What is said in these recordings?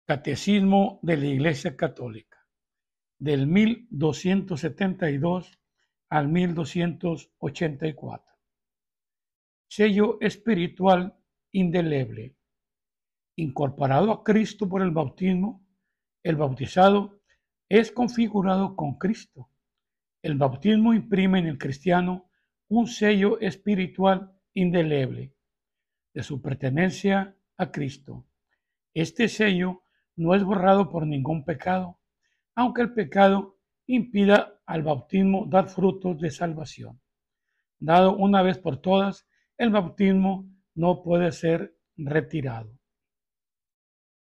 Catecismo de la Iglesia Católica, del 1272 al 1284. Sello espiritual indeleble. Incorporado a Cristo por el bautismo, el bautizado es configurado con Cristo. El bautismo imprime en el cristiano un sello espiritual indeleble de su pertenencia a Cristo. Este sello no es borrado por ningún pecado, aunque el pecado impida al bautismo dar frutos de salvación. Dado una vez por todas, el bautismo no puede ser retirado.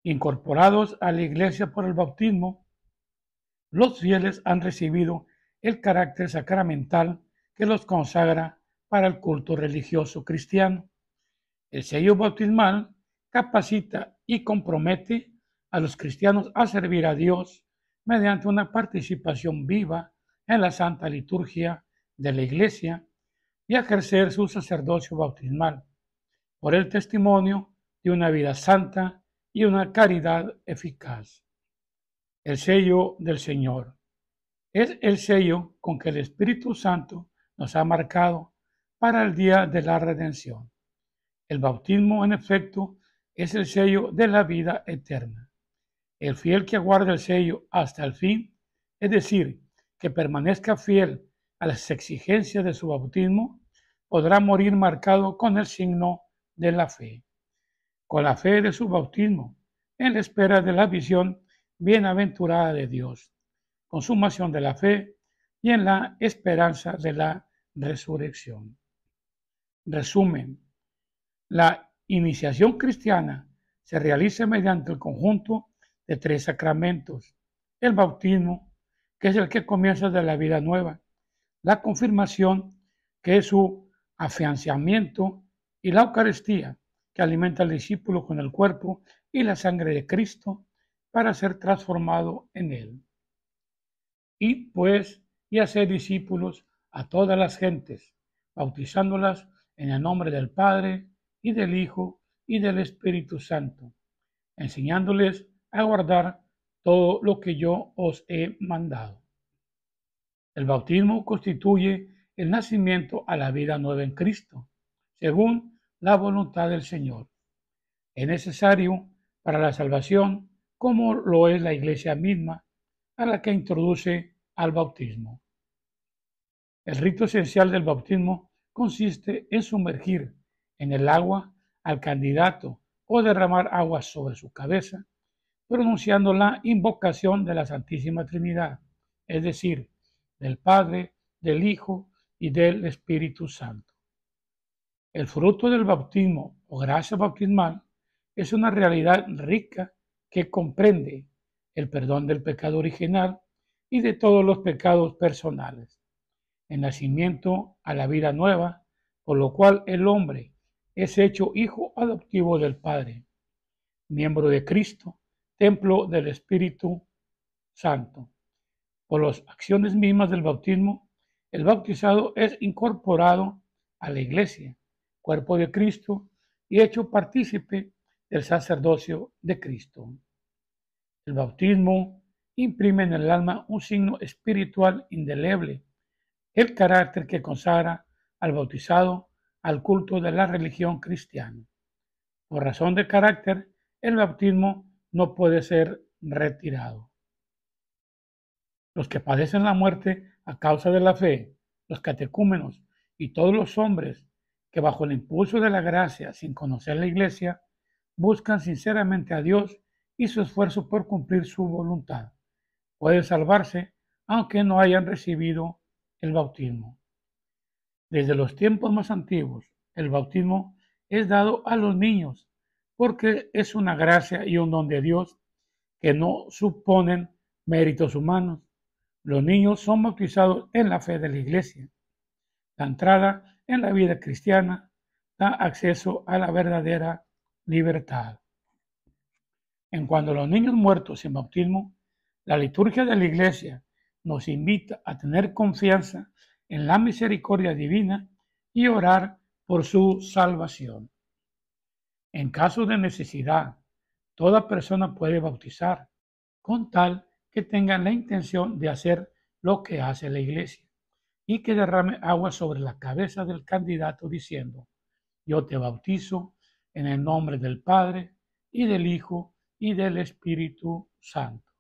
Incorporados a la Iglesia por el bautismo, los fieles han recibido el carácter sacramental que los consagra para el culto religioso cristiano. El sello bautismal capacita y compromete a los cristianos a servir a Dios mediante una participación viva en la Santa Liturgia de la Iglesia y a ejercer su sacerdocio bautismal por el testimonio de una vida santa y una caridad eficaz. El sello del Señor es el sello con que el Espíritu Santo nos ha marcado para el día de la redención. El bautismo, en efecto, es el sello de la vida eterna. El fiel que aguarda el sello hasta el fin, es decir, que permanezca fiel a las exigencias de su bautismo, podrá morir marcado con el signo de la fe. Con la fe de su bautismo, en la espera de la visión bienaventurada de Dios, consumación de la fe y en la esperanza de la resurrección. Resumen. La iniciación cristiana se realiza mediante el conjunto de tres sacramentos: el bautismo, que es el que comienza de la vida nueva; la confirmación, que es su afianzamiento; y la Eucaristía, que alimenta al discípulo con el cuerpo y la sangre de Cristo para ser transformado en él. Y pues, y hacer discípulos a todas las gentes, bautizándolas en el nombre del Padre, y del Hijo, y del Espíritu Santo, enseñándoles a guardar todo lo que yo os he mandado. El bautismo constituye el nacimiento a la vida nueva en Cristo, según la voluntad del Señor. Es necesario para la salvación, como lo es la Iglesia misma, a la que introduce al bautismo. El rito esencial del bautismo consiste en sumergir en el agua al candidato o derramar agua sobre su cabeza, pronunciando la invocación de la Santísima Trinidad, es decir, del Padre, del Hijo y del Espíritu Santo. El fruto del bautismo o gracia bautismal es una realidad rica que comprende el perdón del pecado original y de todos los pecados personales, el nacimiento a la vida nueva, por lo cual el hombre es hecho hijo adoptivo del Padre, miembro de Cristo, templo del Espíritu Santo. Por las acciones mismas del bautismo, el bautizado es incorporado a la Iglesia, cuerpo de Cristo, y hecho partícipe del sacerdocio de Cristo. El bautismo imprime en el alma un signo espiritual indeleble, el carácter que consagra al bautizado al culto de la religión cristiana. Por razón de carácter, el bautismo no puede ser retirado. Los que padecen la muerte a causa de la fe, los catecúmenos y todos los hombres que bajo el impulso de la gracia, sin conocer la Iglesia, buscan sinceramente a Dios y su esfuerzo por cumplir su voluntad, pueden salvarse aunque no hayan recibido el bautismo. Desde los tiempos más antiguos, el bautismo es dado a los niños porque es una gracia y un don de Dios que no suponen méritos humanos. Los niños son bautizados en la fe de la Iglesia. La entrada en la vida cristiana da acceso a la verdadera libertad. En cuanto a los niños muertos sin bautismo, la liturgia de la Iglesia nos invita a tener confianza en la misericordia divina y orar por su salvación. En caso de necesidad, Toda persona puede bautizar, con tal que tengan la intención de hacer lo que hace la Iglesia y que derrame agua sobre la cabeza del candidato diciendo: yo te bautizo en el nombre del Padre y del Hijo y del Espíritu Santo.